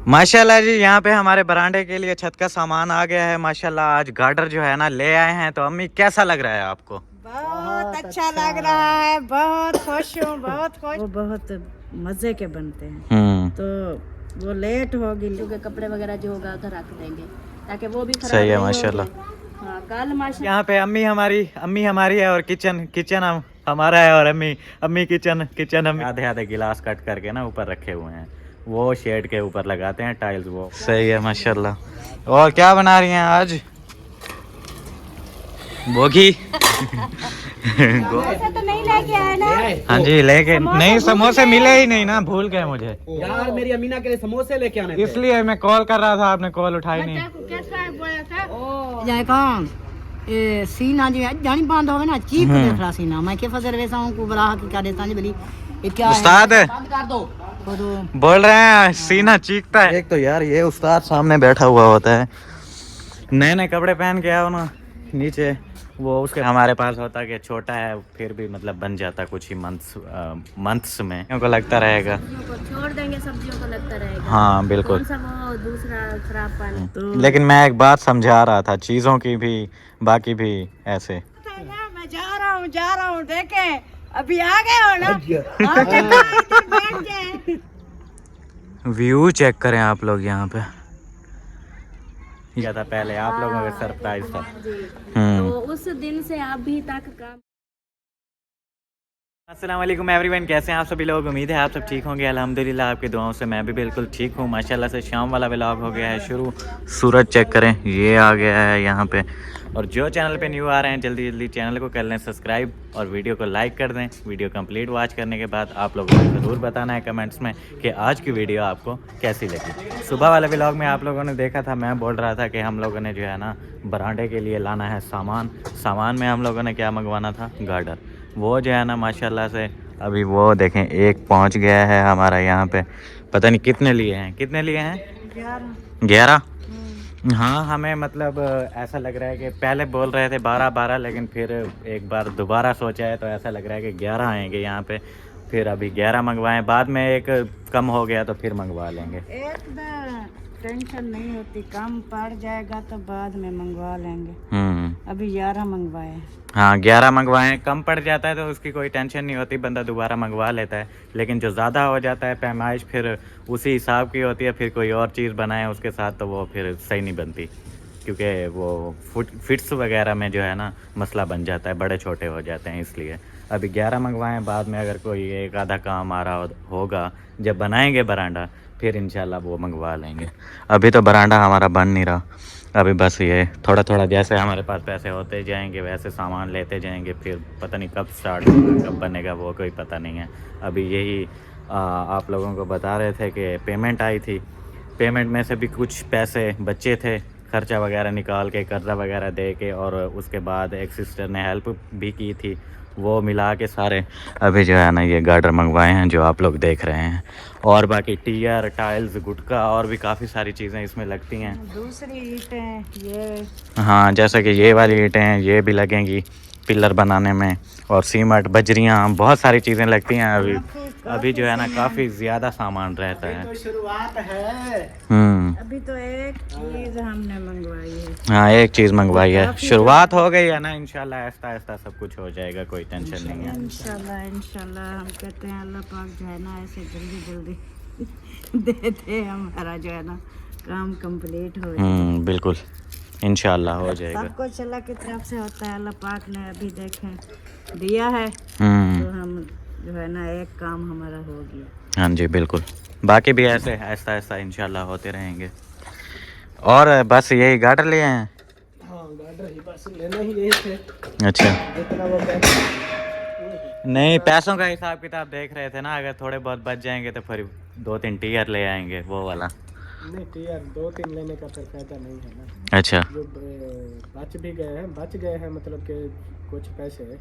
माशाल्लाह जी, यहाँ पे हमारे बरांडे के लिए छत का सामान आ गया है माशाल्लाह। आज गार्डर जो है ना ले आए हैं। तो अम्मी कैसा लग रहा है आपको? बहुत अच्छा लग रहा है, बहुत खुश हूँ, बहुत खुश। वो बहुत मजे के बनते हैं तो वो लेट होगी क्योंकि कपड़े वगैरह जो होगा उधर रख देंगे ताकि वो भी खराब सही है नहीं माशाल्लाह। होंगे। हाँ, कल माशाल्लाह यहाँ पे अम्मी हमारी है और किचन हमारा है। और अम्मी किचन हम आधे आधे गिलास कट करके ना ऊपर रखे हुए हैं। वो शेड के ऊपर लगाते हैं टाइल्स। वो सही है माशाल्लाह। और क्या बना रही हैं आज? बोगी समोसे तो नहीं लेके आए ना? हाँ जी लेके नहीं, समोसे मिले ही नहीं ना, भूल गए मुझे यार। मेरी अमीना के लिए समोसे लेके आने थे। इसलिए मैं कॉल कर रहा था, आपने कॉल उठाई नहीं। जाए कहाँ ए सीना जो है जानी बंद होवे ना चीप देख रहा सीना मैं के फजर वैसा हूँ को बरा की क्या देता नहीं बली ये क्या उस्ताद है बंद कर दो बोल रहे हैं सीना चीखता है। एक तो यार ये उस्ताद सामने बैठा हुआ होता है, नए नए कपड़े पहन के आओ ना नीचे। वो उसके हमारे पास होता कि छोटा है फिर भी मतलब बन जाता कुछ ही मंथ्स में, क्योंकि लगता रहेगा को छोड़ देंगे सब्जियों को लगता रहेगा। हाँ बिल्कुल। कौन सा वो दूसरा खराब पानी तो लेकिन मैं एक बात समझा रहा था, चीज़ों की भी बाकी भी ऐसे। मैं जा रहा हूँ देखे अभी आ गए हो ना बैठ जाए। व्यू चेक करें आप लोग यहाँ पे। क्या था पहले आप लोगों का सरप्राइज था। तो उस दिन से अभी तक काम। अस्सलाम वालेकुम एवरीवन, कैसे हैं आप सभी लोग? उम्मीद है आप सब ठीक होंगे। अल्हम्दुलिल्लाह आपकी दुआओं से मैं भी बिल्कुल ठीक हूँ माशाल्लाह से। शाम वाला व्लॉग हो गया है शुरू। सूरज चेक करें, ये आ गया है यहाँ पे। और जो चैनल पे न्यू आ रहे हैं जल्दी जल्दी चैनल को कर लें सब्सक्राइब और वीडियो को लाइक कर दें। वीडियो कंप्लीट वॉच करने के बाद आप लोगों को ज़रूर बताना है कमेंट्स में कि आज की वीडियो आपको कैसी लगी। सुबह वाले व्लॉग में आप लोगों ने देखा था, मैं बोल रहा था कि हम लोगों ने जो है ना बरांडे के लिए लाना है सामान में हम लोगों ने क्या मंगवाना था, गार्डर। वो जो है ना माशाल्लाह से अभी वो देखें एक पहुंच गया है हमारा यहाँ पे। पता नहीं कितने लिए हैं 11। हाँ हमें मतलब ऐसा लग रहा है कि पहले बोल रहे थे 12 लेकिन फिर एक बार दोबारा सोचा है तो ऐसा लग रहा है कि 11 आएंगे यहाँ पे। फिर अभी 11 मंगवाएं, बाद में एक कम हो गया तो फिर मंगवा लेंगे। एकदम टेंशन नहीं होती, कम पड़ जाएगा तो बाद में मंगवा लेंगे। अभी 11 मंगवाए। हाँ 11 मंगवाएं, कम पड़ जाता है तो उसकी कोई टेंशन नहीं होती, बंदा दोबारा मंगवा लेता है। लेकिन जो ज़्यादा हो जाता है पैमाइश फिर उसी हिसाब की होती है, फिर कोई और चीज़ बनाए उसके साथ तो वो फिर सही नहीं बनती, क्योंकि वो फिट्स वगैरह में जो है ना मसला बन जाता है, बड़े छोटे हो जाते हैं। इसलिए अभी 11 मंगवाएं, बाद में अगर कोई एक आधा काम आ रहा होगा जब बनाएंगे बरांडा फिर इंशाल्लाह वो मंगवा लेंगे। अभी तो बरांडा हमारा बन नहीं रहा, अभी बस ये थोड़ा थोड़ा जैसे हमारे पास पैसे होते जाएंगे वैसे सामान लेते जाएंगे। फिर पता नहीं कब स्टार्ट होगा, कब बनेगा वो कोई पता नहीं है। अभी यही आप लोगों को बता रहे थे कि पेमेंट आई थी, पेमेंट में से भी कुछ पैसे बचे थे, खर्चा वगैरह निकाल के कर्जा वगैरह दे के, और उसके बाद एक सिस्टर ने हेल्प भी की थी, वो मिला के सारे अभी जो है ना ये गार्डर मंगवाए हैं जो आप लोग देख रहे हैं। और बाकी टीयर, टाइल्स, गुटका और भी काफ़ी सारी चीज़ें इसमें लगती हैं। दूसरी ईंटें ये हाँ जैसे कि ये वाली ईंटें हैं, ये भी लगेंगी पिलर बनाने में। और सीमेंट, बजरियाँ, बहुत सारी चीज़ें लगती हैं। अभी जो है ना काफ़ी ज़्यादा सामान रहता है। तो शुरुआत है। अभी तो एक चीज हमने मंगवाई है। हाँ एक चीज़ मंगवाई है, शुरुआत हो गई है ना। इंशाल्लाह आहिस्ता आहिस्ता सब कुछ हो जाएगा, कोई टेंशन नहीं है। इंशाल्लाह हम कहते हैं अल्लाह पाक जो है ना ऐसे जल्दी जल्दी देते हमारा जो है ना काम कंप्लीट हो जाए। बिल्कुल इंशाल्लाह हो जाएगा। सब कुछ अल्लाह की तरफ से होता है। अल्लाह पाक ने अभी देखें दिया है तो हम जो है ना एक काम हमारा हो गया। हाँ जी बिल्कुल, बाकी भी ऐसे आहिस्ता आहिस्ता इंशाल्लाह होते रहेंगे। और बस यही गार्डर लिए हैं? हाँ गार्डर ही बस लेना ही यही थे। अच्छा जितना वो नहीं, पैसों का हिसाब किताब देख रहे थे ना, अगर थोड़े बहुत बच जाएंगे तो फिर 2-3 टीयर ले आएंगे वो वाला। नहीं टीयर 2-3 लेने का फिर फायदा नहीं है ना। अच्छा जो बच गए हैं मतलब कि कुछ पैसे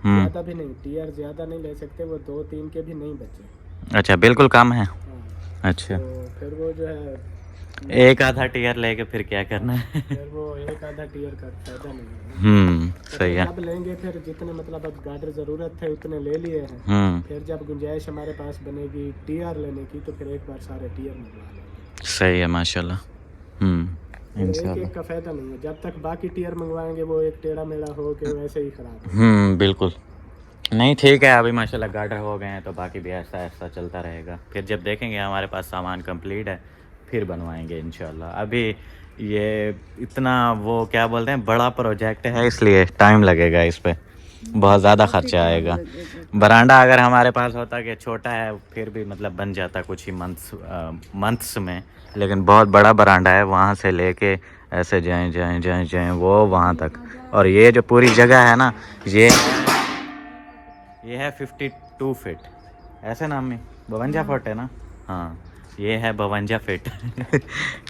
ज़्यादा भी नहीं, टीयर ज़्यादा नहीं ले सकते, वो 2-3 के भी नहीं बचे। अच्छा बिल्कुल कम है। हाँ अच्छा तो फिर वो जो है एक आधा टीयर लेके फिर क्या करना है? फिर वो एक आधा टीयर का फायदा नहीं है। सही है। जब लेंगे फिर जितने मतलब अब गार्डर ज़रूरत थे उतने ले लिए हैं। फिर जब गुंजाइश हमारे पास बनेगी टीयर लेने की तो फिर एक बार सारे टीयर मंगवा लेंगे। सही है माशाल्लाह। एक इंशाल्लाह। एक का फायदा नहीं है, जब तक बाकी टीयर मंगवाएंगे वो एक टेढ़ा मेढ़ा हो के वैसे ही खराब है। बिल्कुल। नहीं ठीक है, अभी माशाल्लाह गार्डर हो गए हैं तो बाकी भी ऐसा ऐसा चलता रहेगा। फिर जब देखेंगे हमारे पास सामान कंप्लीट है फिर बनवाएंगे इंशाल्लाह। अभी ये इतना वो क्या बोलते हैं बड़ा प्रोजेक्ट है, इसलिए टाइम लगेगा, इस पे बहुत ज़्यादा खर्चा आएगा। बरांडा अगर हमारे पास होता कि छोटा है फिर भी मतलब बन जाता कुछ ही मंथ्स में, लेकिन बहुत बड़ा बरांडा है, वहाँ से लेके ऐसे जाएं जाएं जाएं जाएं वो वहाँ तक। और ये जो पूरी जगह है ना ये है 52 फीट, ऐसे नाम में 52 फुट है ना। हाँ ये है 52 फीट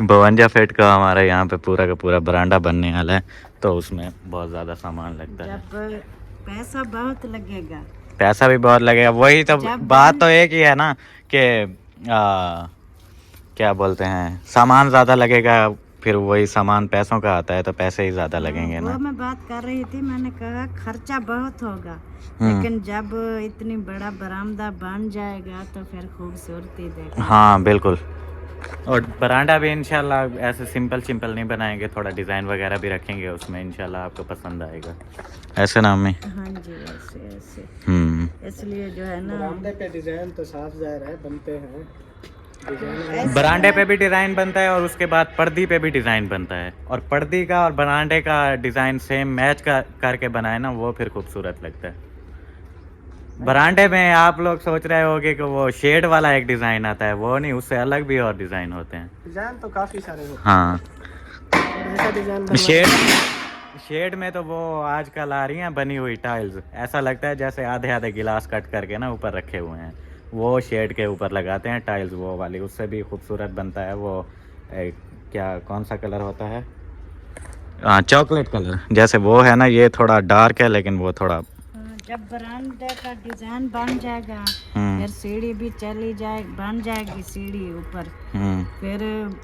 52 फीट का हमारा यहाँ पे पूरा का पूरा बरांडा बनने वाला है, तो उसमें बहुत ज़्यादा सामान लगता है। जब पैसा बहुत लगेगा, पैसा भी बहुत लगेगा, वही तो बात तो एक ही है ना कि क्या बोलते हैं सामान ज़्यादा लगेगा, फिर वही सामान पैसों का आता है तो पैसे ही ज़्यादा लगेंगे वो ना। मैं बात कर रही थी, मैंने कहा खर्चा बहुत होगा, लेकिन जब इतनी बड़ा बरामदा बन जाएगा तो फिर खूबसूरती देखें। हाँ बिल्कुल। और बरांडा भी इंशाल्लाह ऐसे सिंपल सिंपल नहीं बनाएंगे, थोड़ा डिज़ाइन वगैरह भी रखेंगे उसमें, इंशाल्लाह आपको पसंद आएगा। ऐसे नाम में हाँ जी, ऐसे ऐसे इसलिए जो है ना बरामदे पे डिजाइन तो साफ जाहिर है बनते हैं, डिजाइन बरांडे पे भी डिज़ाइन बनता है और उसके बाद पर्दी पे भी डिज़ाइन बनता है, और पर्दी का और बरांडे का डिज़ाइन सेम मैच का करके बनाए ना वो फिर खूबसूरत लगता है। बरांडे में आप लोग सोच रहे होगे कि वो शेड वाला एक डिज़ाइन आता है, वो नहीं, उससे अलग भी और डिज़ाइन होते हैं। डिजाइन तो काफी सारे होते हाँ हैं, ऐसा डिजाइन शेड में तो वो आजकल आ रही हैं बनी हुई टाइल्स, ऐसा लगता है जैसे आधे आधे गिलास कट करके ना ऊपर रखे हुए हैं, वो शेड के ऊपर लगाते हैं टाइल्स वो वाली, उससे भी खूबसूरत बनता है वो। क्या कौन सा कलर होता है, चॉकलेट कलर जैसे वो है ना, ये थोड़ा डार्क है लेकिन वो थोड़ा। जब बरामदे का डिजाइन बन जाएगा फिर सीढ़ी भी चली जाए, बन जाएगी सीढ़ी ऊपर, फिर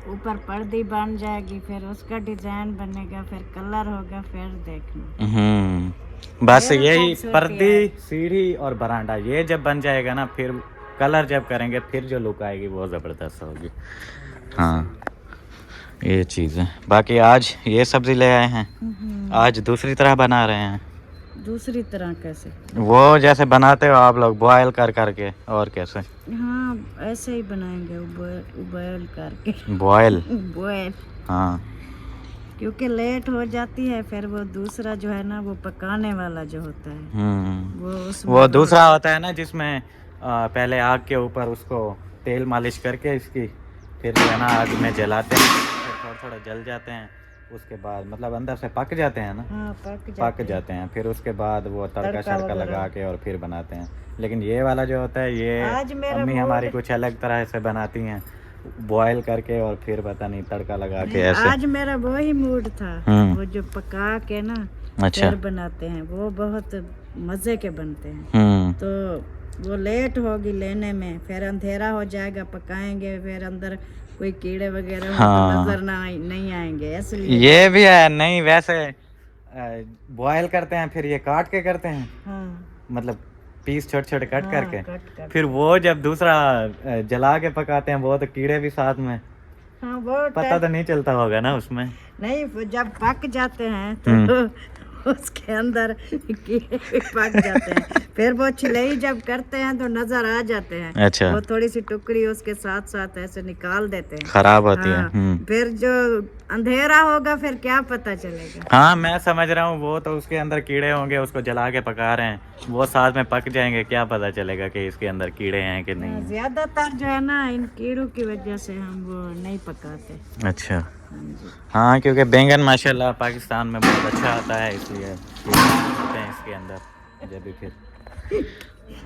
ऊपर पर्दी बन जाएगी, फिर उसका डिजाइन बनेगा, फिर कलर होगा, फिर देखना। बस यही पर्दी सीढ़ी और बरांडा ये जब बन जाएगा ना, फिर कलर जब करेंगे फिर जो लुक आएगी वो ज़बरदस्त होगी। हाँ ये चीज़ है। बाकी आज ये सब्ज़ी ले आए हैं, आज दूसरी तरह बना रहे हैं। दूसरी तरह कैसे? वो जैसे बनाते हो आप लोग बॉयल कर करके, और कैसे? हाँ ऐसे ही बनाएंगे, बॉयल करके। बॉयल बॉयल हाँ, क्योंकि लेट हो जाती है, फिर वो दूसरा जो है ना वो पकाने वाला जो होता है वो दूसरा होता है ना जिसमें पहले आग के ऊपर उसको तेल मालिश करके इसकी, फिर जो है ना आग में जलाते हैं, फिर थोड़ा थोड़ा जल जाते हैं, उसके बाद मतलब अंदर से पक जाते हैं ना। हाँ, पक जाते हैं, फिर उसके बाद वो तड़का शड़का लगा के और फिर बनाते हैं। लेकिन ये वाला जो होता है ये अम्मी हमारी कुछ अलग तरह से बनाती हैं, बॉयल करके और फिर पता नहीं तड़का लगा के ऐसे। आज मेरा वही मूड था, वो जो पका के ना फिर बनाते हैं वो बहुत मजे के बनते हैं। तो वो लेट होगी लेने में, फिर अंधेरा हो जाएगा, पकाएंगे फिर अंदर कोई कीड़े वगैरह नजर नहीं आएंगे, इसलिए ये भी है। नहीं वैसे बॉयल करते हैं फिर ये काट के करते हैं, मतलब पीस छोटे छोटे कट करके, फिर वो जब दूसरा जला के पकाते हैं वो तो कीड़े भी साथ में। हाँ, वो पता तो नहीं चलता होगा ना उसमें। नहीं, जब पक जाते हैं तो उसके अंदर कीड़े पक जाते हैं, फिर वो छिलई जब करते हैं तो नजर आ जाते हैं। अच्छा। वो थोड़ी सी टुकड़ी उसके साथ साथ ऐसे निकाल देते हैं, खराब होती है। फिर जो अंधेरा होगा फिर क्या पता चलेगा। हाँ मैं समझ रहा हूँ, वो तो उसके अंदर कीड़े होंगे, उसको जला के पका रहे हैं, वो साथ में पक जाएंगे, क्या पता चलेगा कि इसके अंदर कीड़े हैं कि नहीं। ज्यादातर जो है ना इन कीड़ों की वजह से हम वो नहीं पकाते। अच्छा हाँ, क्योंकि बैंगन माशाल्लाह पाकिस्तान में बहुत अच्छा आता है, इसलिए होते हैं इसके अंदर जब भी फिर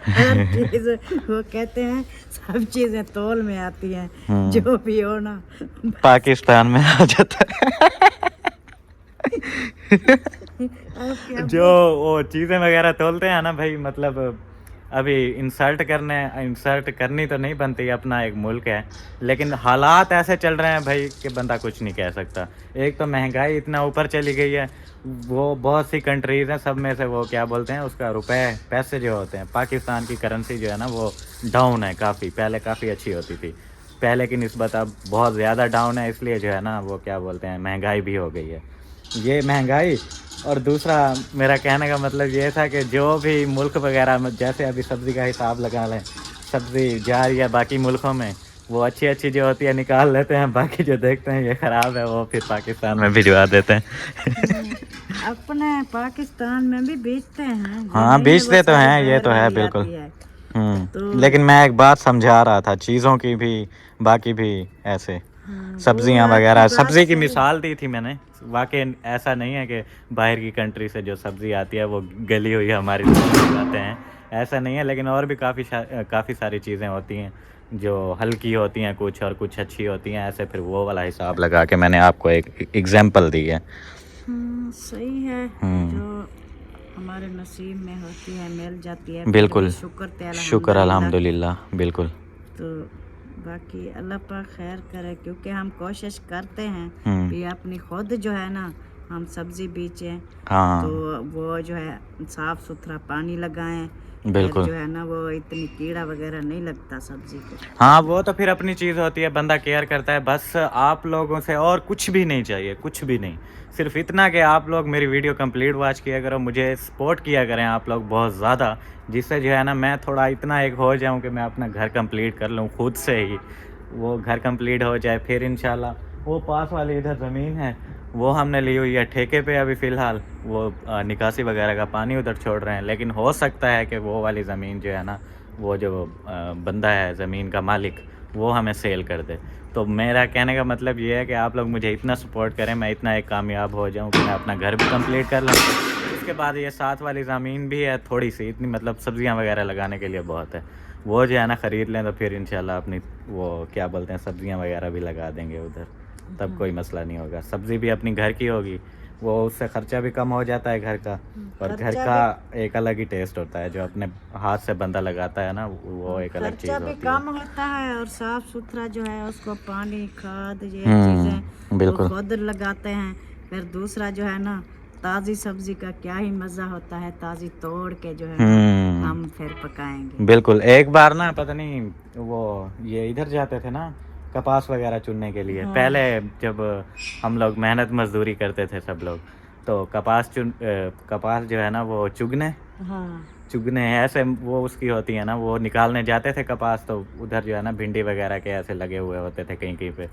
हर चीज वो कहते हैं सब चीजें तौल में आती हैं, जो भी हो ना पाकिस्तान में आ जाता है। जो वो चीज़ें वगैरह तोलते हैं ना भाई, मतलब अभी इंसल्ट करनी तो नहीं बनती, अपना एक मुल्क है, लेकिन हालात ऐसे चल रहे हैं भाई कि बंदा कुछ नहीं कह सकता। एक तो महंगाई इतना ऊपर चली गई है, वो बहुत सी कंट्रीज़ हैं, सब में से वो क्या बोलते हैं उसका रुपए पैसे जो होते हैं, पाकिस्तान की करेंसी जो है ना वो डाउन है काफ़ी, पहले काफ़ी अच्छी होती थी, पहले की निस्बत अब बहुत ज़्यादा डाउन है, इसलिए जो है ना वो क्या बोलते हैं महंगाई भी हो गई है। ये महंगाई और दूसरा मेरा कहने का मतलब ये था कि जो भी मुल्क वगैरह में जैसे अभी सब्ज़ी का हिसाब लगा लें, सब्ज़ी जा रही है बाकी मुल्कों में, वो अच्छी अच्छी जो होती है निकाल लेते हैं, बाकी जो देखते हैं ये ख़राब है वो फिर पाकिस्तान में भिजवा देते हैं। अपने पाकिस्तान में भी बेचते हैं। हाँ बेचते तो हैं, ये तो है बिल्कुल। लेकिन मैं एक बात समझा रहा था चीज़ों की भी, बाकी भी ऐसे सब्जियां वगैरह, सब्जी की मिसाल दी थी मैंने। वाकई ऐसा नहीं है कि बाहर की कंट्री से जो सब्ज़ी आती है वो गली हुई हमारी लाते हैं, ऐसा नहीं है। लेकिन और भी काफ़ी सारी चीज़ें होती हैं जो हल्की होती हैं कुछ, और कुछ अच्छी होती हैं, ऐसे फिर वो वाला हिसाब लगा के मैंने आपको एक एग्जांपल दी है। सही है, जो हमारे नसीब में होती है मिल जाती है, बिल्कुल शुक्र अल्हम्दुलिल्लाह। बिल्कुल। तो बाकी अल्लाह पाक खैर करे, क्योंकि हम कोशिश करते हैं कि अपनी खुद जो है ना हम सब्जी बेचें, हाँ तो वो जो है साफ सुथरा पानी लगाएं, बिल्कुल जो है ना वो इतनी कीड़ा वगैरह नहीं लगता सब्जी को। हाँ वो तो फिर अपनी चीज़ होती है, बंदा केयर करता है। बस आप लोगों से और कुछ भी नहीं चाहिए, कुछ भी नहीं, सिर्फ इतना कि आप लोग मेरी वीडियो कंप्लीट वॉच किया करो, मुझे सपोर्ट किया करें आप लोग बहुत ज़्यादा, जिससे जो है ना मैं थोड़ा इतना एक हो जाऊं कि मैं अपना घर कंप्लीट कर लूं खुद से ही। वो घर कंप्लीट हो जाए फिर इंशाल्लाह वो पास वाली इधर ज़मीन है वो हमने ली हुई है ठेके पे अभी फ़िलहाल, वो निकासी वगैरह का पानी उधर छोड़ रहे हैं। लेकिन हो सकता है कि वो वाली ज़मीन जो है ना, वो जो बंदा है ज़मीन का मालिक, वो हमें सेल कर दे। तो मेरा कहने का मतलब ये है कि आप लोग मुझे इतना सपोर्ट करें, मैं इतना एक कामयाब हो जाऊं कि मैं अपना घर भी कंप्लीट कर लूँ। उसके बाद ये साथ वाली ज़मीन भी है थोड़ी सी, इतनी मतलब सब्जियां वगैरह लगाने के लिए बहुत है, वो जो है ना ख़रीद लें तो फिर इंशाल्लाह अपनी वो क्या बोलते हैं सब्जियां वगैरह भी लगा देंगे उधर, तब कोई मसला नहीं होगा। सब्ज़ी भी अपनी घर की होगी, वो उससे ख़र्चा भी कम हो जाता है घर का, और घर का एक अलग ही टेस्ट होता है, जो अपने हाथ से बंदा लगाता है ना वो एक अलग चीज़ होती है। कम होता है और साफ सुथरा जो है उसको पानी खाद ये चीज़ें बिल्कुल खुद लगाते हैं। फिर दूसरा जो है ना ताज़ी सब्जी का क्या ही मज़ा होता है, ताज़ी तोड़ के जो है हम फिर पकाएंगे। बिल्कुल। एक बार ना पता नहीं वो ये इधर जाते थे ना कपास वगैरह चुनने के लिए, पहले जब हम लोग मेहनत मजदूरी करते थे सब लोग, तो कपास जो है ना वो चुगने ऐसे वो उसकी होती है ना, वो निकालने जाते थे कपास, तो उधर जो है ना भिंडी वगैरह के ऐसे लगे हुए होते थे कहीं कहीं पे,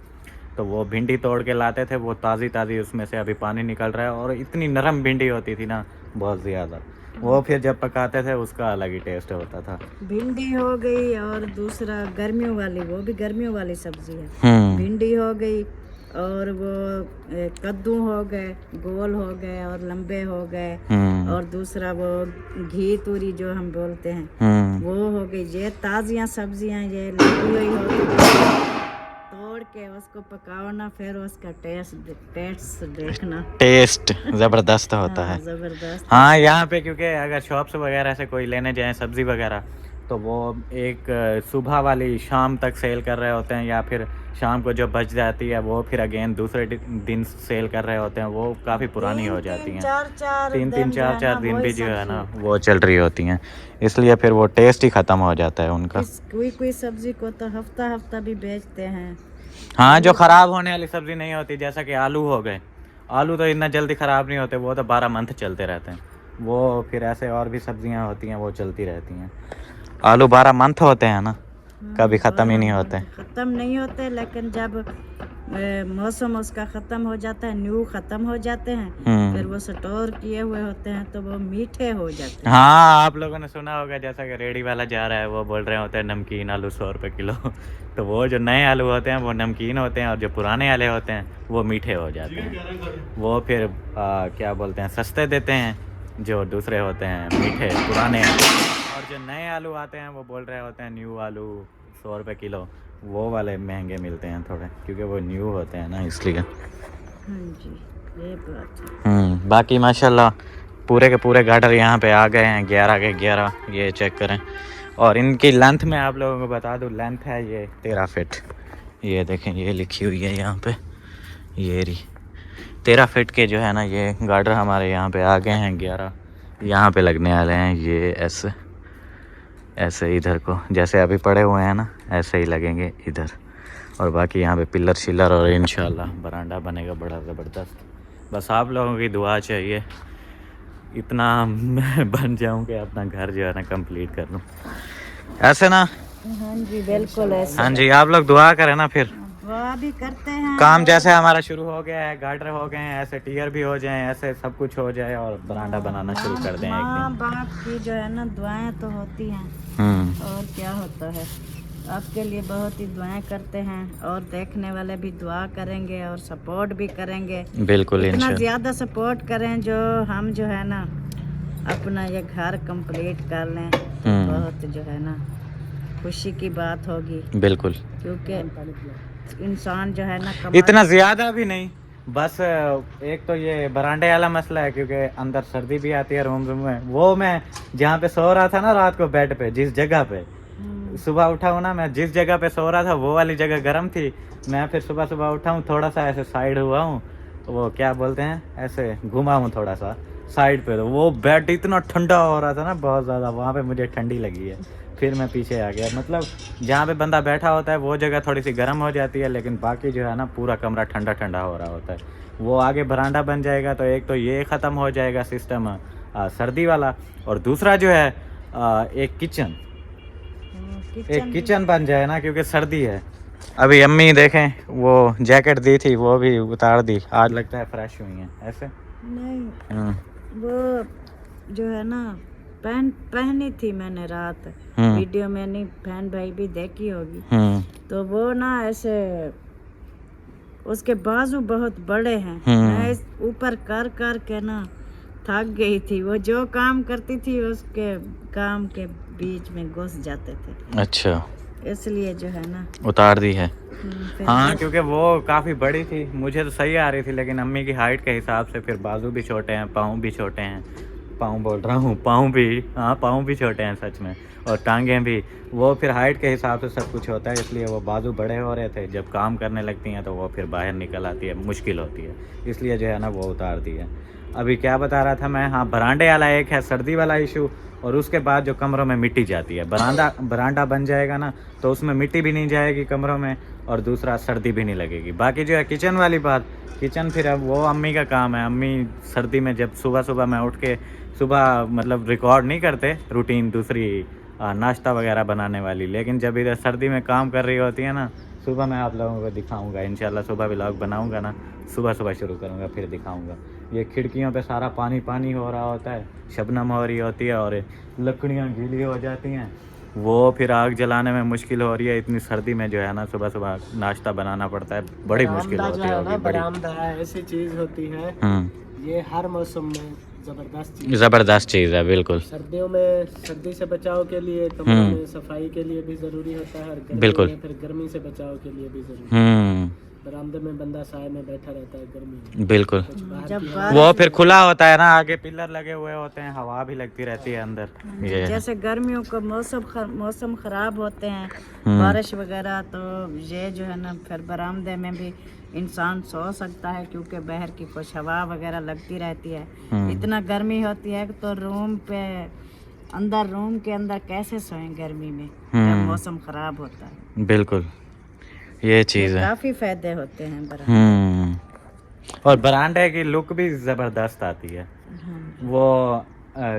तो वो भिंडी तोड़ के लाते थे, वो ताज़ी उसमें से अभी पानी निकल रहा है, और इतनी नरम भिंडी होती थी ना बहुत ज़्यादा, वो फिर जब पकाते थे उसका अलग ही टेस्ट होता था। भिंडी हो गई, और दूसरा गर्मियों वाली, वो भी गर्मियों वाली सब्जी है, भिंडी हो गई, और वो कद्दू हो गए, गोल हो गए और लंबे हो गए, और दूसरा वो घी तूरी जो हम बोलते हैं वो हो गई। ये ताज़ियाँ सब्जियाँ ये लगी हुई होती, तोड़ के उसको पकाओ ना, फिर उसका टेस्ट देखना, टेस्ट ज़बरदस्त होता है। ज़बरदस्त। हाँ यहाँ पे क्योंकि अगर शॉप्स वगैरह से कोई लेने जाए सब्ज़ी वगैरह, तो वो एक सुबह वाली शाम तक सेल कर रहे होते हैं, या फिर शाम को जो बच जाती है वो फिर अगेन दूसरे दिन सेल कर रहे होते हैं, वो काफ़ी पुरानी हो जाती हैं, तीन चार दिन भी जो है ना वो चल रही होती हैं, इसलिए फिर वो टेस्ट ही ख़त्म हो जाता है उनका। कोई सब्जी को तो हफ्ता भी बेचते हैं। हाँ जो ख़राब होने वाली सब्ज़ी नहीं होती, जैसा कि आलू हो गए, आलू तो इतना जल्दी ख़राब नहीं होते, वो तो 12 मंथ चलते रहते हैं, वो फिर ऐसे और भी सब्जियां होती हैं वो चलती रहती हैं। आलू 12 मंथ होते हैं ना, कभी ख़त्म ही नहीं होते, ख़त्म नहीं होते, लेकिन जब मौसम उसका ख़त्म हो जाता है, न्यू ख़त्म हो जाते हैं, फिर वो स्टोर किए हुए होते हैं तो वो मीठे हो जाते हैं। हाँ आप लोगों ने सुना होगा जैसा कि रेडी वाला जा रहा है वो बोल रहे होते हैं नमकीन आलू 100 रुपये किलो, तो वो जो नए आलू होते हैं वो नमकीन होते हैं, और जो पुराने आलू होते हैं वो मीठे हो जाते हैं, वो फिर क्या बोलते हैं सस्ते देते हैं, जो दूसरे होते हैं मीठे पुराने, और जो नए आलू आते हैं वो बोल रहे होते हैं न्यू आलू 100 रुपये किलो, वो वाले महंगे मिलते हैं थोड़े, क्योंकि वो न्यू होते हैं ना इसलिए। हाँ जी ये बात है। बाकी माशाल्लाह पूरे के पूरे गाटर यहाँ पे आ गए हैं, 11 के 11, ये चेक करें। और इनकी लेंथ में आप लोगों को बता दूँ, लेंथ है ये 13 फीट, ये देखें ये लिखी हुई है यहाँ पे, ये रही 13 फीट के जो है ना ये गार्डर हमारे यहाँ पे आ गए हैं 11, यहाँ पे लगने वाले हैं ये ऐसे इधर को, जैसे अभी पड़े हुए हैं ना ऐसे ही लगेंगे इधर, और बाकी यहाँ पे पिलर शिलर और इंशाल्लाह बरांडा बनेगा बड़ा ज़बरदस्त। बस आप लोगों की दुआ चाहिए, इतना मैं बन जाऊँ कि अपना घर जो है ना कंप्लीट कर लूँ, ऐसे ना। हाँ जी बिल्कुल ऐसे। हाँ जी, आप लोग दुआ करें ना, फिर दुआ भी करते हैं। काम जैसे हमारा शुरू हो गया है, गार्डर हो गए हैं, ऐसे टियर भी हो जाएं, ऐसे सब कुछ हो जाए और बरांडा बनाना शुरू कर दें एक माँ दिन। बाप की जो है ना दुआएं तो होती हैं, और क्या होता है। आपके लिए बहुत ही दुआएं करते हैं और देखने वाले भी दुआ करेंगे और सपोर्ट भी करेंगे। बिल्कुल इतना इंशाल्लाह। ज़्यादा सपोर्ट करें जो हम जो है ना अपना ये घर कंप्लीट कर लें, तो बहुत जो है ना खुशी की बात होगी। बिल्कुल, क्योंकि इंसान जो है ना इतना ज़्यादा भी नहीं, बस एक तो ये बरांडे वाला मसला है क्योंकि अंदर सर्दी भी आती है रूम में। वो मैं जहाँ पे सो रहा था ना रात को बेड पे, जिस जगह पे सुबह उठा हूँ ना, मैं जिस जगह पे सो रहा था वो वाली जगह गर्म थी। मैं फिर सुबह सुबह उठा हूँ, थोड़ा सा ऐसे साइड हुआ हूँ, वो क्या बोलते हैं, ऐसे घुमा हूँ थोड़ा सा साइड पे, तो वो बेड इतना ठंडा हो रहा था ना बहुत ज़्यादा, वहाँ पे मुझे ठंडी लगी है। फिर मैं पीछे आ गया। मतलब जहाँ पे बंदा बैठा होता है वो जगह थोड़ी सी गर्म हो जाती है, लेकिन बाकी जो है ना पूरा कमरा ठंडा ठंडा हो रहा होता है। वो आगे बरांडा बन जाएगा तो एक तो ये ख़त्म हो जाएगा सिस्टम सर्दी वाला, और दूसरा जो है एक किचन बन जाए ना, क्योंकि सर्दी है। अभी अम्मी देखें वो जैकेट दी थी वो भी उतार दी, आज लगता है फ्रेश हुई हैं ऐसे। नहीं, वो जो है ना पहनी थी मैंने रात, वीडियो में नहीं, बहन भाई भी देखी होगी। तो वो ना ऐसे उसके बाजू बहुत बड़े हैं, मैं इस ऊपर कर कर के ना थक गई थी। वो जो काम करती थी उसके काम के बीच में घुस जाते थे। अच्छा, इसलिए जो है ना उतार दी है। फिर हाँ, क्योंकि वो काफ़ी बड़ी थी, मुझे तो सही आ रही थी, लेकिन अम्मी की हाइट के हिसाब से फिर बाजू भी छोटे हैं, पाँव भी छोटे हैं, पाँव बोल रहा हूँ, पाँव भी, हाँ पाँव भी छोटे हैं सच में, और टांगें भी। वो फिर हाइट के हिसाब से सब कुछ होता है, इसलिए वो बाजू बड़े हो रहे थे। जब काम करने लगती हैं तो वो फिर बाहर निकल आती है, मुश्किल होती है, इसलिए जो है ना वो उतार दी है। अभी क्या बता रहा था मैं, हाँ बरांडे वाला एक है सर्दी वाला इशू, और उसके बाद जो कमरों में मिट्टी जाती है, बरांडा बन जाएगा ना तो उसमें मिट्टी भी नहीं जाएगी कमरों में, और दूसरा सर्दी भी नहीं लगेगी। बाकी जो है किचन वाली बात, किचन फिर अब वो अम्मी का काम है। अम्मी सर्दी में जब सुबह सुबह मैं उठ के, सुबह मतलब रिकॉर्ड नहीं करते रूटीन दूसरी नाश्ता वगैरह बनाने वाली, लेकिन जब इधर सर्दी में काम कर रही होती है ना, सुबह मैं आप लोगों को दिखाऊंगा इंशाल्लाह। सुबह व्लॉग बनाऊंगा ना, सुबह सुबह शुरू करूंगा, फिर दिखाऊंगा। ये खिड़कियों पे सारा पानी पानी हो रहा होता है, शबनम हो रही होती है और लकड़ियाँ गीली हो जाती हैं, वो फिर आग जलाने में मुश्किल हो रही है। इतनी सर्दी में जो है ना सुबह सुबह नाश्ता बनाना पड़ता है, बड़ी मुश्किल होती है। बरामदा ऐसी चीज़ होती है, ये हर मौसम में ज़बरदस्त चीज़ है। बिल्कुल, सर्दियों में सर्दी से बचाव के लिए, कमरे में सफाई के लिए भी जरूरी होता है, और बिल्कुल फिर गर्मी से बचाव के लिए भी जरूरी है। बरामदे में बंदा साए में बैठा रहता है गर्मी में। बिल्कुल, वो फिर खुला होता है ना, आगे पिलर लगे हुए होते हैं, हवा भी लगती रहती है अंदर। ये जैसे गर्मियों को मौसम खराब होते हैं, बारिश वगैरह, तो ये जो है ना फिर बरामदे में भी इंसान सो सकता है, क्योंकि बाहर की कुछ हवा वगैरह लगती रहती है। इतना गर्मी होती है तो रूम के अंदर कैसे सोएं गर्मी में जब मौसम खराब होता है। बिल्कुल, ये चीज़ है, काफी फायदे होते हैं बरामदे। और बरांडे की लुक भी जबरदस्त आती है। वो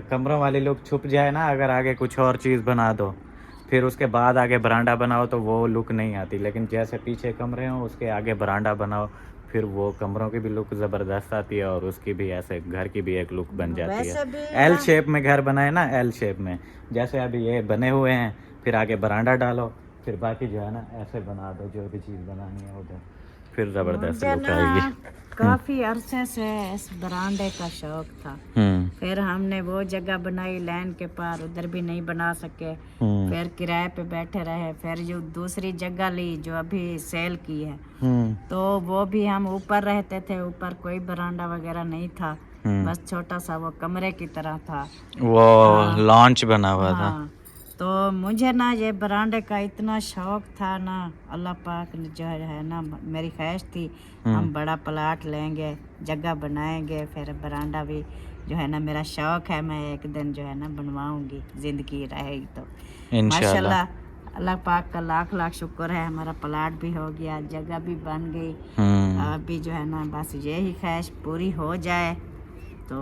कमरों वाली लुक छुप जाए ना, अगर आगे कुछ और चीज़ बना दो, फिर उसके बाद आगे बरांडा बनाओ तो वो लुक नहीं आती। लेकिन जैसे पीछे कमरे हों उसके आगे बरांडा बनाओ, फिर वो कमरों की भी लुक ज़बरदस्त आती है, और उसकी भी ऐसे घर की भी एक लुक बन जाती है। एल शेप में घर बनाए ना, एल शेप में, जैसे अभी ये बने हुए हैं, फिर आगे बरांडा डालो, फिर बाकी जो है ना ऐसे बना दो, जो भी चीज़ बनानी है उधर, फिर ज़बरदस्त लुक आएगी। काफी अरसे से इस बरांडे का शौक था, फिर हमने वो जगह बनाई लैंड के पार, उधर भी नहीं बना सके, फिर किराए पे बैठे रहे। फिर जो दूसरी जगह ली जो अभी सेल की है, तो वो भी हम ऊपर रहते थे, ऊपर कोई बरांडा वगैरह नहीं था, बस छोटा सा वो कमरे की तरह था, वो लॉन्च बना हुआ था। तो मुझे ना ये बरांडे का इतना शौक था ना, अल्लाह पाक ने जो है ना, मेरी ख्वाहिश थी हम बड़ा प्लाट लेंगे, जगह बनाएंगे, फिर बरांडा भी जो है ना मेरा शौक है, मैं एक दिन जो है ना बनवाऊंगी, जिंदगी रहेगी तो। माशाल्लाह अल्लाह पाक का लाख लाख शुक्र है, हमारा प्लाट भी हो गया, जगह भी बन गई। अभी जो है ना बस यही ख्वाहिश पूरी हो जाए तो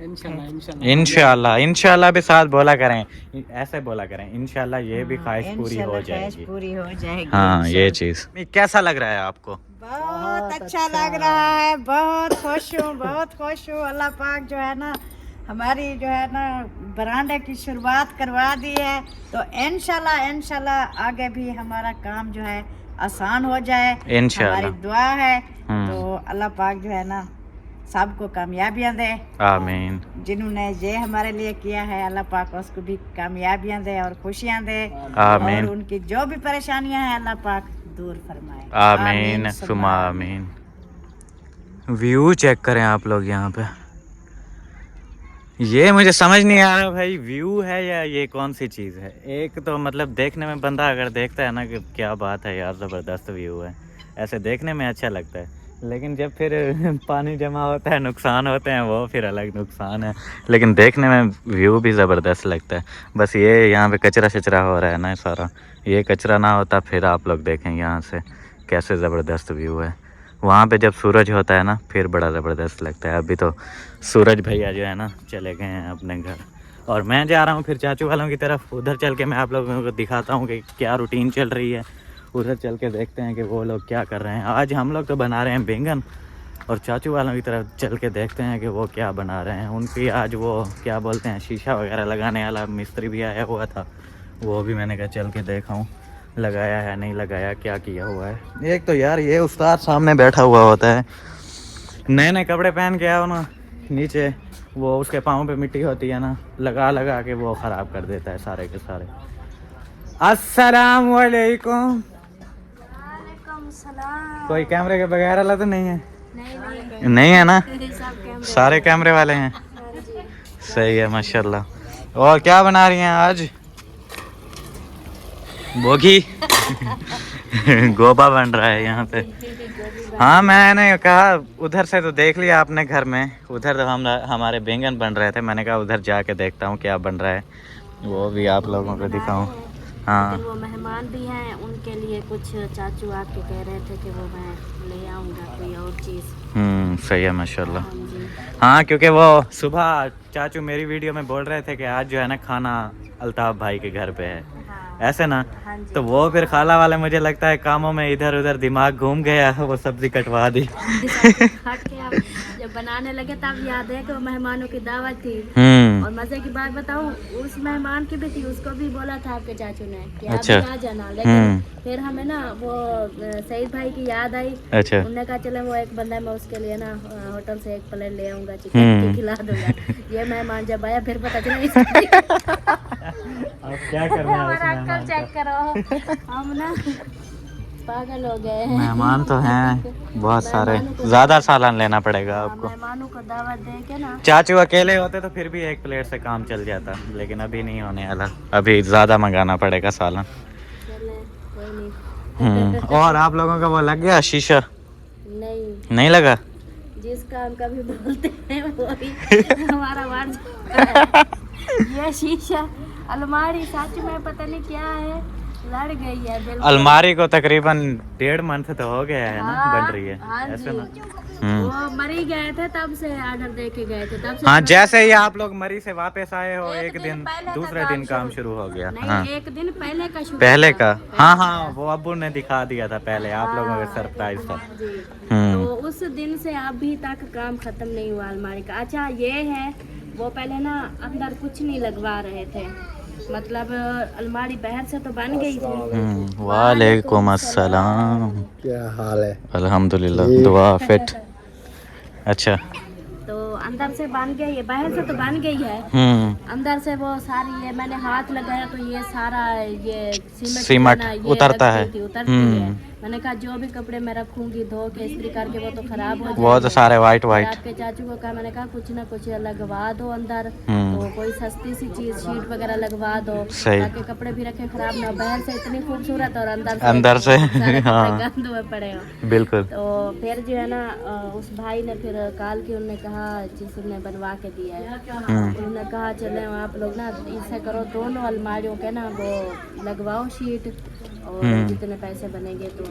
इंशाल्लाह इंशाल्लाह इंशाल्लाह इंशाल्लाह भी साथ बोला करें, ऐसे बोला करें इंशाल्लाह ये भी ख्वाहिश पूरी हो इंशाल्लाह ख्वाहिश जाएगी। पूरी हो जाएगी। हाँ ये चीज कैसा लग रहा है आपको? बहुत अच्छा लग रहा है, बहुत खुश हूँ, बहुत खुश हूँ। अल्लाह पाक जो है ना हमारी जो है ना बरांडे की शुरुआत करवा दी है, तो इंशाल्लाह इंशाल्लाह आगे भी हमारा काम जो है आसान हो जाए, इंशाल्लाह। हमारी दुआ है। तो अल्लाह पाक जो है ना सबको कामयाबियां दे, आमीन। जिन्होंने ये हमारे लिए किया है अल्लाह पाक उसको भी कामयाबियां दे और खुशियां दे, आमीन। और उनकी जो भी परेशानियां हैं अल्लाह पाक दूर फरमाए। आमीन सुमा आमीन। व्यू चेक करें आप लोग यहाँ पे, ये मुझे समझ नहीं आ रहा भाई व्यू है या ये कौन सी चीज़ है। एक तो मतलब देखने में बंदा अगर देखता है ना कि क्या बात है यार ज़बरदस्त व्यू है, ऐसे देखने में अच्छा लगता है, लेकिन जब फिर पानी जमा होता है नुकसान होते हैं वो फिर अलग नुकसान है, लेकिन देखने में व्यू भी ज़बरदस्त लगता है। बस ये यहाँ पे कचरा शचरा हो रहा है ना सारा, ये कचरा ना होता फिर आप लोग देखें यहाँ से कैसे ज़बरदस्त व्यू है। वहाँ पे जब सूरज होता है ना फिर बड़ा ज़बरदस्त लगता है। अभी तो सूरज भैया जो है ना चले गए हैं अपने घर, और मैं जा रहा हूँ फिर चाचू वालों की तरफ। उधर चल के मैं आप लोगों को दिखाता हूँ कि क्या रूटीन चल रही है, उधर चल के देखते हैं कि वो लोग क्या कर रहे हैं। आज हम लोग तो बना रहे हैं बैंगन, और चाचू वालों की तरफ चल के देखते हैं कि वो क्या बना रहे हैं। उनकी आज वो क्या बोलते हैं शीशा वगैरह लगाने वाला मिस्त्री भी आया हुआ था, वो भी मैंने कहा चल के देखा हूँ लगाया है नहीं लगाया, क्या किया हुआ है। एक तो यार ये उस्ताद सामने बैठा हुआ होता है, नए नए कपड़े पहन के आओ ना, नीचे वो उसके पाँव पे मिट्टी होती है ना, लगा लगा के वो ख़राब कर देता है सारे के सारे। अस्सलाम वालेकुम। कोई कैमरे के बगैर वाला तो नहीं है? नहीं है ना, सारे कैमरे वाले हैं। सही है माशाल्लाह। और क्या बना रही हैं आज? बोगी गोबा बन रहा है यहाँ पे। हाँ मैंने कहा उधर से तो देख लिया आपने घर में, उधर तो हमारे बैंगन बन रहे थे, मैंने कहा उधर जाके देखता हूँ क्या बन रहा है, वो भी आप लोगों को दिखाऊं। हाँ वो मेहमान भी हैं, उनके लिए कुछ चाचू आपके कह रहे थे कि वो मैं ले आऊँगा कोई और चीज़। सही है माशाल्लाह। हाँ क्योंकि वो सुबह चाचू मेरी वीडियो में बोल रहे थे कि आज जो है ना खाना अल्ताफ भाई के घर पे है, ऐसे ना। तो वो फिर खाला वाले मुझे लगता है कामों में इधर उधर दिमाग घूम गया, वो सब्जी कटवा दी। जब बनाने लगे तब याद है कि वो मेहमानों की दावत थी, और मजे की बात बताऊं उस मेहमान की भी थी, उसको भी बोला था आपके चाचू ने कि अच्छा। आप आ जाना, लेकिन फिर हमें ना वो सईद भाई की याद आई। अच्छा। उन्होंने कहा चले वो एक बंदा मैं उसके लिए ना होटल से एक प्लेट ले आऊंगा, चिकन की खिला दूंगा। ये मेहमान जब आया फिर पता चला अब क्या करना है हमारा अंकल चेक करो, हम ना पागल हो गए हैं। मेहमान तो हैं बहुत सारे, ज्यादा सालन लेना पड़ेगा आपको। मेहमानों को दावत दे के ना, चाचू अकेले होते तो फिर भी एक प्लेट से काम चल जाता, लेकिन अभी नहीं होने वाला, अभी ज्यादा मंगाना पड़ेगा सालन। चले कोई नहीं। और आप लोगों का वो लग गया शीशा? नहीं लगा? जिसका हम कभी बोलते हैं वो भी हमारा वार। ये शीशा अलमारी सच में पता नहीं क्या है, लड़ गई है बिल्कुल। अलमारी को तकरीबन 1.5 मंथ तो हो गया है ना, बन रही है। हाँ ऐसे जी। ना। वो मरी गए थे तब से ऑर्डर दे के गए थे, तब से हाँ जैसे ही आप लोग मरी से वापस आए हो एक दिन पहले का दूसरे दिन काम शुरू हो गया। नहीं, हाँ एक दिन पहले का शुरू पहले था। का, हाँ हाँ वो अब्बू ने दिखा दिया था पहले, आप लोगों का सरप्राइज था। जी। तो उस दिन से अभी तक काम खत्म नहीं हुआ अलमारी का। अच्छा ये है, वो पहले ना अंदर कुछ नहीं लगवा रहे थे, मतलब अलमारी बाहर से तो बन गई थी। वालेकुम अस्सलाम। क्या हाल है? अल्हम्दुलिल्लाह, दुआ फिट। अच्छा तो अंदर से बन गई है, बाहर से तो बन गई है, अंदर से वो सारी ये मैंने हाथ लगाया तो ये सारा ये सीमेंट सीमेंट ये उतरता है। उतरती है, मैंने कहा जो भी कपड़े मैं रखूंगी धो के इस्त्री करके वो तो खराब हो वो तो जाएंगे। सारे वाइट फिर वाइट। आपके चाचू को कहा, मैंने कहा कुछ ना कुछ लगवा दो अंदर, हम्म। तो कोई सस्ती सी चीज शीट वगैरह लगवा दो सही। ताकि कपड़े भी रखे खराब ना हो। बाहर से इतनी खूबसूरत और अंदर से सारे कपड़े हाँ गंद हुए पड़े हो। बिल्कुल। तो फिर जो है ना उस भाई ने फिर काल की उन्होंने कहा जिसने बनवा के दिया है, उन्होंने कहा चले आप लोग ना ऐसा करो दोनों अलमारियों के ना वो लगवाओ शीट और जितने पैसे बनेंगे तो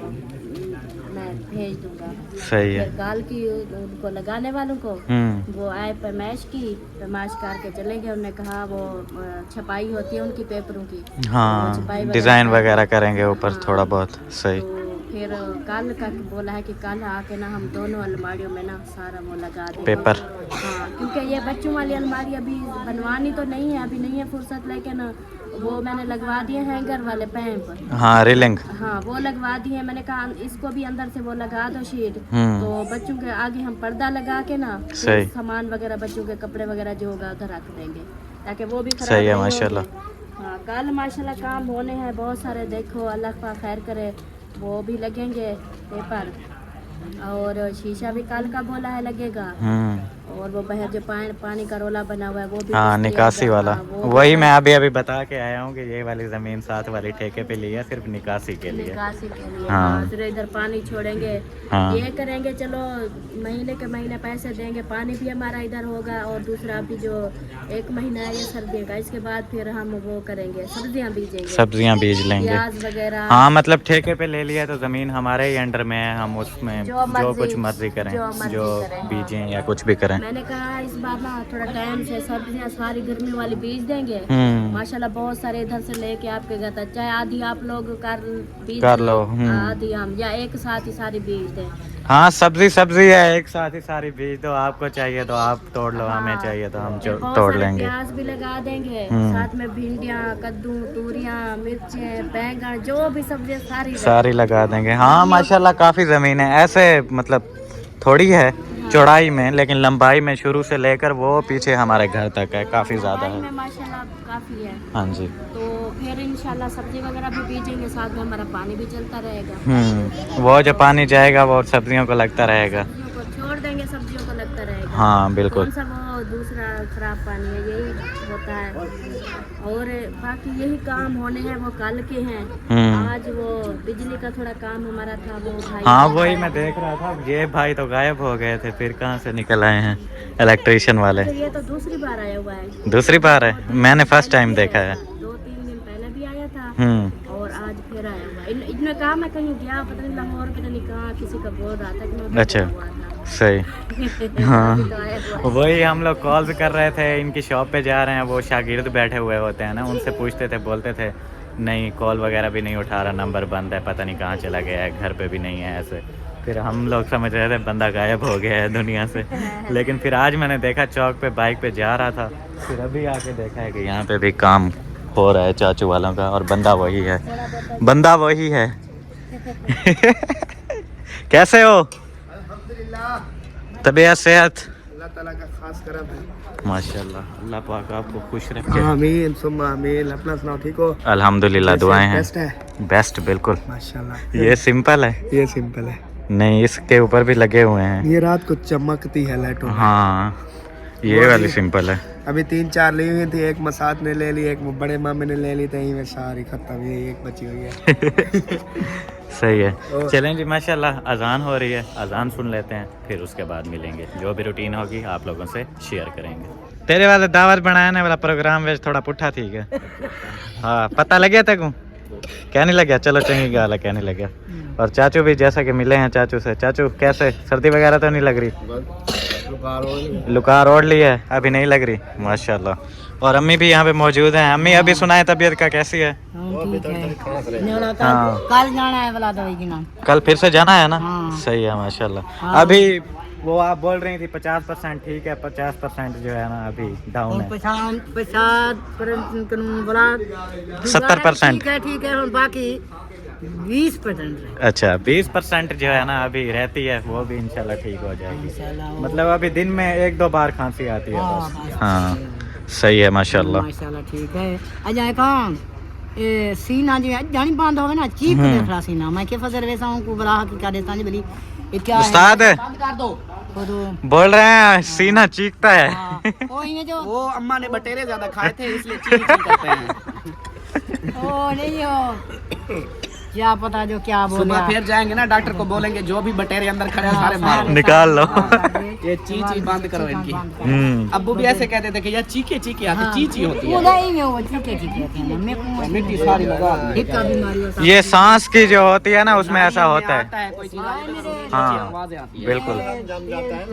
मैं भेज दूंगा। सही है। फिर काल की उनको लगाने वालों को वो आए पैमाइश करके चले गए। उन्होंने कहा वो छपाई होती है उनकी पेपरों की, हाँ छपाई डिजाइन करेंगे। वगैरह करेंगे ऊपर हाँ। थोड़ा बहुत। सही। तो फिर कल का बोला है कि कल आके ना हम दोनों अलमारियों में ना सारा वो लगा देंगे पेपर। हाँ क्योंकि ये बच्चों वाली अलमारी अभी बनवानी तो नहीं है, अभी नहीं है फुर्सत, लेकिन वो मैंने लगवा दिए हैंगर वाले पैंप। हाँ रिलिंग। हाँ वो लगवा दिए। मैंने कहा इसको भी अंदर से वो लगा दो शीट, तो बच्चों के आगे हम पर्दा लगा के ना सही। सामान वगैरह बच्चों के कपड़े वगैरह जो होगा उधर रख देंगे ताकि वो भी खराब सही है नहीं माशाल्लाह। होंगे। हाँ कल माशाल्लाह काम होने हैं बहुत सारे, देखो अल्लाह पाक खैर करे, वो भी लगेंगे पेपर और शीशा भी कल का बोला है लगेगा, और वो बाहर जो पानी का रोला बना हुआ है वो भी हाँ मिस्त्री निकासी आएगा। वाला। हाँ, वो वही मैं अभी अभी बता के आया हूँ कि ये वाली जमीन साथ वाली ठेके पे ली है सिर्फ निकासी के लिए। निकासी के लिए। हाँ। हाँ, फिर इधर पानी छोड़ेंगे, हाँ। ये करेंगे, चलो महीने के महीने पैसे देंगे, पानी भी हमारा इधर होगा, और दूसरा अभी जो 1 महीना है ये सर्दियों का, इसके बाद फिर हम वो करेंगे सब्जियां बीजेंगे, सब्जियां बीज लेंगे। प्याज वगैरह। हाँ मतलब ठेके पे ले लिया तो जमीन हमारे ही अंडर में है, हम उसमें जो जो कुछ मर्जी करें, जो मर्जी जो करें, बीजें या कुछ भी करें। मैंने कहा इस बार ना थोड़ा टाइम से सब्जियां सारी गर्मी वाली बीज देंगे। माशाल्लाह बहुत सारे इधर से लेके आपके घर तक, चाहे आधी आप लोग कर लो, आधी हम, या एक साथ ही सारी बीज दें। हाँ सब्जी है एक साथ ही सारी बीज दो, आपको चाहिए तो आप तोड़ लो, हमें चाहिए तो हम बहुत तोड़ सारे लेंगे। प्याज भी लगा देंगे, साथ में भिंडियाँ, कद्दू, तूरियाँ, मिर्चें, बैंगन, जो भी सब्जियां सारी लगा देंगे। हाँ माशाल्लाह काफी जमीन है, ऐसे मतलब थोड़ी है चौड़ाई में, लेकिन लंबाई में शुरू से लेकर वो पीछे हमारे घर तक है, काफी ज्यादा में है। माशाल्लाह काफी है। हाँ जी। तो फिर इंशाल्लाह सब्जी वगैरह भी बीजेंगे, साथ में हमारा पानी भी चलता रहेगा। वो जो पानी जाएगा वो सब्जियों को लगता रहेगा। सब्जियों को छोड़ देंगे, सब्जियों को लगता रहेगा। हाँ बिल्कुल। कौन सा वो दूसरा खराब पानी है, यही होता है। और बाकी यही काम होने हैं वो कल के हैं। आज वो बिजली का थोड़ा काम हमारा था, वो भाई। हाँ वही मैं देख रहा था, ये भाई तो गायब हो गए थे, फिर कहाँ से निकल आए हैं इलेक्ट्रिशियन वाले। तो ये तो दूसरी बार आया हुआ है। दूसरी बार है, मैंने फर्स्ट टाइम देखा है। 2-3 दिन पहले भी आया था और आज फिर आया हुआ। इनने कहा मैं कहीं गया, पता नहीं लाहौर, पता नहीं कहाँ, किसी का बोल रहा था कि मैं अच्छा। हुआ था। सही। हाँ तो आया हुआ है। वही हम लोग कॉल कर रहे थे, इनकी शॉप पे जा रहे हैं, वो शागिर्द बैठे हुए होते हैं ना, उनसे पूछते थे, बोलते थे नहीं कॉल वगैरह भी नहीं उठा रहा, नंबर बंद है, पता नहीं कहाँ चला गया है, घर पे भी नहीं है ऐसे। फिर हम लोग समझ रहे थे बंदा गायब हो गया है दुनिया से, लेकिन फिर आज मैंने देखा चौक पे बाइक पे जा रहा था, फिर अभी आके देखा है कि यहाँ पे भी काम हो रहा है चाचू वालों का, और बंदा वही है, बंदा वही है। कैसे हो? तबीयत सेहत? अल्लाह ताला का खास करम है माशाल्लाह, अल्लाह पाक आपको खुश रखे। आमीन सुम्मा आमीन। अपना सुनाओ, ठीक हो? अल्हम्दुलिल्लाह, दुआएं हैं। बेस्ट है बेस्ट बिल्कुल। माशाल्लाह। ये सिंपल है, ये सिंपल है, नहीं इसके ऊपर भी लगे हुए हैं। ये रात को चमकती है लाइटों में। हाँ ये वाली सिंपल है। अभी 3-4 ली हुई थी, एक मसाद ने ले ली, एक बड़े मामे ने ले ली, तो यहीं में सारी खत्म, ये एक बची हुई है। सही है। चलें जी, माशाल्लाह अजान हो रही है, अजान सुन लेते हैं, फिर उसके बाद मिलेंगे, जो भी रूटीन होगी आप लोगों से शेयर करेंगे। तेरे वाले दावत बनाने वाला प्रोग्राम वे थोड़ा पुट्ठा थी क्या? हाँ पता लग गया तेको? क्या नहीं लगा? चलो चंगी गाल है, क्या नहीं लगा। और चाचू भी जैसा कि मिले हैं चाचू से। चाचू कैसे, सर्दी वगैरह तो नहीं लग रही? लुकार ओढ़ ली है, अभी नहीं लग रही माशाल्लाह। और अम्मी भी यहाँ पे मौजूद हैं। अम्मी अभी सुनाए तबीयत का कैसी है? हाँ कल जाना है वाला दवाई की नाम, कल फिर से जाना है ना? हाँ। सही है माशाल्लाह। अभी वो आप बोल रही थी 50% ठीक है, 50% जो है ना अभी डाउन है। 70% ठीक है, बाकी 20%। अच्छा 20% जो है ना अभी रहती है, वो भी इंशाल्लाह ठीक हो जाएगी। मतलब अभी दिन में 1-2 बार खांसी आती है बस। हाँ सही है माशाल्लाह। माशाल्लाह ठीक है। अजय कौन ये सीना जो है जानी बंद होवे ना चीख देख रहा सीना मैं के फजर वैसा हूं को बराह की कादे तानी बली ये क्या है उस्ताद बंद कर दो बोल रहे हैं सीना चीखता है। ओ इन्हें जो वो अम्मा ने बटेरे ज्यादा खाए थे इसलिए चीख चीख करते हैं। ओ नहीं हो क्या पता जो क्या बोल सुबह फिर जाएंगे ना डॉक्टर को बोलेंगे जो भी बटेरे अंदर खड़े हैं सारे मारो, निकाल लो। ये चीची बंद करो इनकी। हम्म। अब्बू भी ऐसे कहते थे कि यार चीखे चीखे आती चीची होती है। नहीं में वो चीखे चीखे होते हैं मैं को मिट्टी सारी लगा दी। एक का बीमारी होता ये सांस की जो होती है ना उसमें ऐसा होता है। कोई चीज हाँ आवाजें आती है। बिल्कुल।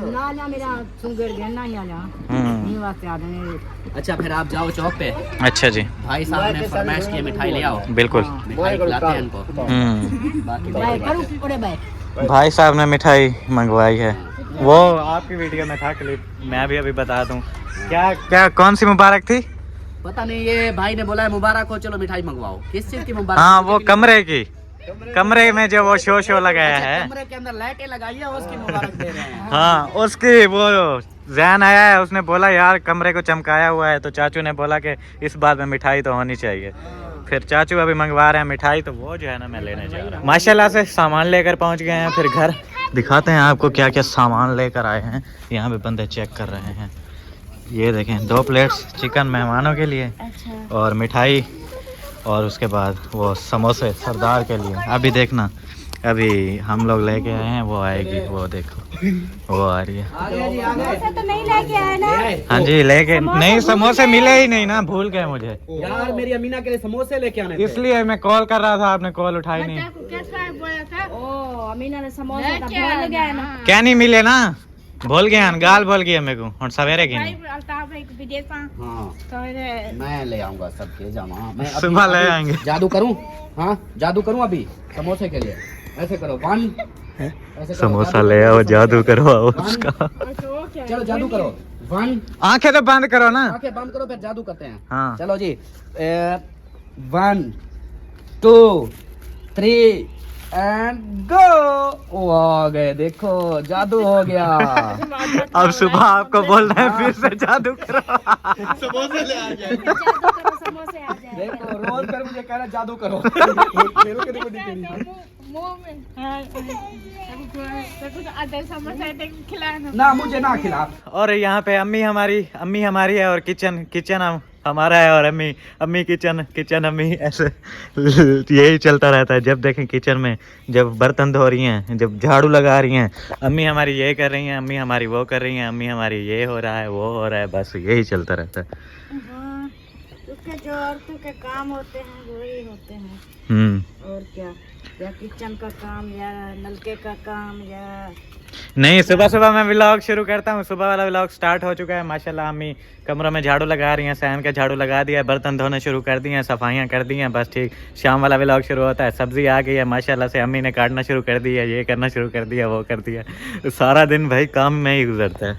ना ना मेरा सुगर गया ना या ना नहीं वास्ते आदमी। अच्छा फिर आप जाओ चौक पे, अच्छा जी भाई साहब ने फरमाइश की मिठाई ले आओ, बिल्कुल। मिठाई खिलाते हैं इनको। बाकी भाई करूं पूरे भाई भाई साहब ने मिठाई मंगवाई है, वो आपकी वीडियो में था क्लिप, मैं भी अभी बता दूं। क्या क्या कौन सी मुबारक थी? पता नहीं ये भाई ने बोला है मुबारक हो चलो मिठाई मंगवाओ। किस चीज की मुबारक? हाँ वो कमरे की, कमरे में जो वो शो लगाया है। कमरे के अंदर लाइटें लगाई है उसकी मुबारक दे रहे हैं। हाँ उसकी वो जहन आया है, उसने बोला यार कमरे को चमकाया हुआ है, तो चाचू ने बोला कि इस बात में मिठाई तो होनी चाहिए। फिर चाचू अभी मंगवा रहे हैं मिठाई, तो वो जो है ना मैं लेने जा रहा हूँ। माशाल्लाह से सामान लेकर पहुंच गए हैं। फिर घर दिखाते हैं आपको क्या क्या सामान लेकर आए हैं। यहाँ पे बंदे चेक कर रहे हैं। ये देखें 2 प्लेट्स चिकन मेहमानों के लिए और मिठाई, और उसके बाद वो समोसे सरदार के लिए। अभी देखना अभी हम लोग लेके आए हैं, वो आएगी, वो देखो वो आ रही है। तो नहीं लेके आए ना। हाँ जी लेके नहीं, समोसे मिले ही नहीं ना, भूल गए मुझे, यार मेरी अमीना के लिए समोसे लेके आने थे। इसलिए मैं कॉल कर रहा था, आपने कॉल उठाई नहीं। ओ अमीना ने समोसा तो भूल गया ना। क्या नहीं मिले ना, भूल गया, गाल भूल गया मेरे को, और सवेरे की नहीं। हाँ मैं ले आऊंगा सबके जमा। मैं अभी- सुबह ले आएंगे। जादू करूं? हाँ जादू करूं अभी समोसे के लिए। ऐसे करो 1 ऐसे करो, समोसा ले आओ, जादू करवाओ उसका। चलो जादू करो 1 आंखें तो बंद करो ना। आंखें बंद करो फिर जादू करते हैं। हाँ चलो जी 1 2 3 एंड गो। वो आ गए, देखो जादू हो गया। अब सुबह आपको बोल रहे हैं फिर से जादू करो। समोसे ले आ गए। समोसे आ जाए। देखो रोज कर मुझे कह रहा जादू करो। ना मुझे ना खिला। और यहाँ पे अम्मी हमारी है, और किचन हमारा है, और अम्मी किचन अम्मी, ऐसे यही चलता रहता है। जब देखें किचन में जब बर्तन धो रही हैं, जब झाड़ू लगा रही हैं, अम्मी हमारी ये कर रही हैं, अम्मी हमारी वो कर रही हैं, अम्मी हमारी ये हो रहा है वो हो रहा है, बस यही चलता रहता है। उसके जो औरतों के काम होते हैं वही होते हैं। और क्या, या किचन का काम या नलके का काम या नहीं, सुबह मैं व्लॉग शुरू करता हूँ। सुबह वाला व्लॉग स्टार्ट हो चुका है। माशाल्लाह अम्मी कमरों में झाड़ू लगा रही हैं, सहन का झाड़ू लगा दिया है, बर्तन धोने शुरू कर दिए हैं, सफाइयाँ कर दी हैं, बस ठीक। शाम वाला व्लॉग शुरू होता है, सब्जी आ गई है माशाल्लाह से, अम्मी ने काटना शुरू कर दिया, ये करना शुरू कर दिया, वो कर दिया। सारा दिन भाई काम में ही गुजरता है।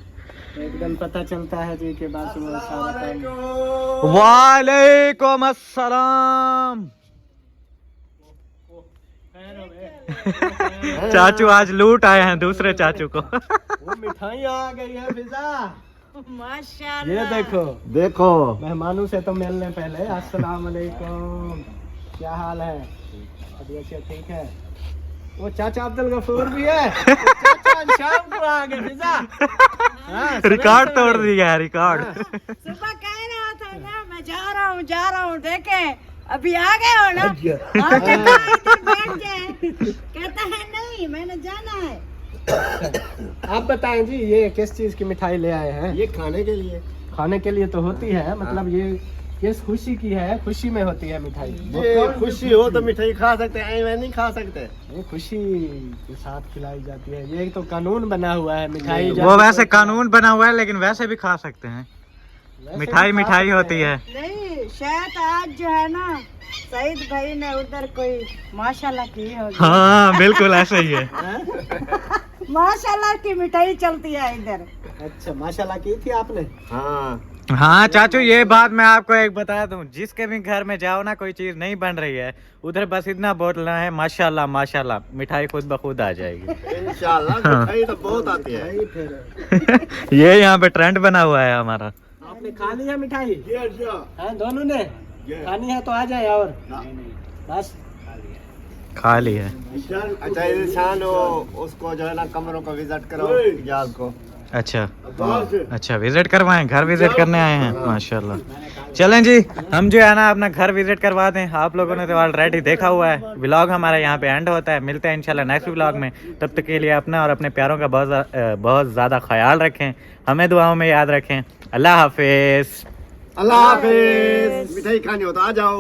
एकदम पता चलता है जी के बाद वो सारा काम। वालेकुम अस्सलाम। चाचू आज लूट आए हैं दूसरे चाचू को। वो मिठाई आ गई है फिजा। माशाल्लाह। ये देखो देखो मेहमानों से तो मिलने पहले अस्सलाम वालेकुम, क्या हाल है? अभी ठीक है। वो चाचा अब्दुल गफूर भी है। चाचा शाम को आ गए फिजा। रिकॉर्ड तोड़ दिया, रिकॉर्ड। सुबह कह रहा था ना मैं जा रहा हूँ देखे अभी आ गए हो ना। हाँ, कहता है इधर बैठ जाए, कहता है नहीं मैंने जाना है। आप बताएं जी ये किस चीज की मिठाई ले आए हैं? ये खाने के लिए। खाने के लिए तो होती है, मतलब ये किस खुशी की है? खुशी में होती है मिठाई। ये खुशी हो तो मिठाई खा सकते हैं, ऐਵੇਂ नहीं खा सकते। ये खुशी के साथ खिलाई जाती है, ये तो कानून बना हुआ है। मिठाई वो वैसे कानून बना हुआ है, लेकिन वैसे भी खा सकते हैं। मिठाई होती है। नहीं शायद आज जो है ना सईद भाई ने उधर कोई माशाल्लाह की होगी। हाँ बिल्कुल ऐसे ही है। माशाल्लाह की मिठाई चलती है इधर। अच्छा माशाल्लाह की थी आपने? हाँ हाँ चाचू ये बात मैं आपको एक बता दूं, जिसके भी घर में जाओ ना कोई चीज नहीं बन रही है, उधर बस इतना बोलना है माशाल्लाह माशाल्लाह, मिठाई खुद ब खुद आ जाएगी। इंशाल्लाह मिठाई तो बहुत आती है। फिर ये यहाँ पे ट्रेंड बना हुआ है हमारा। आपने खा लिया मिठाई? ये हाँ दोनों ने। खानी है तो आ जाए और बस खा ली है। अच्छा इंसान हो उसको जो है ना कमरों को विजिट करो इजाज को। अच्छा अच्छा, विजिट करवाएं, घर विजिट करने आए हैं, माशाल्लाह। चलें जी, हम जो है ना अपना घर विजिट करवा दें। आप लोगों ने तो ऑलरेडी देखा हुआ है। व्लॉग हमारा यहाँ पे एंड होता है। मिलते हैं इंशाल्लाह नेक्स्ट व्लॉग में। तब तक के लिए अपना और अपने प्यारों का बहुत ज़्यादा ख्याल रखें, हमें दुआओं में याद रखें। अल्लाह हाफिज़। अल्लाह हाफिज। मिठाई खानी हो तो आ जाओ।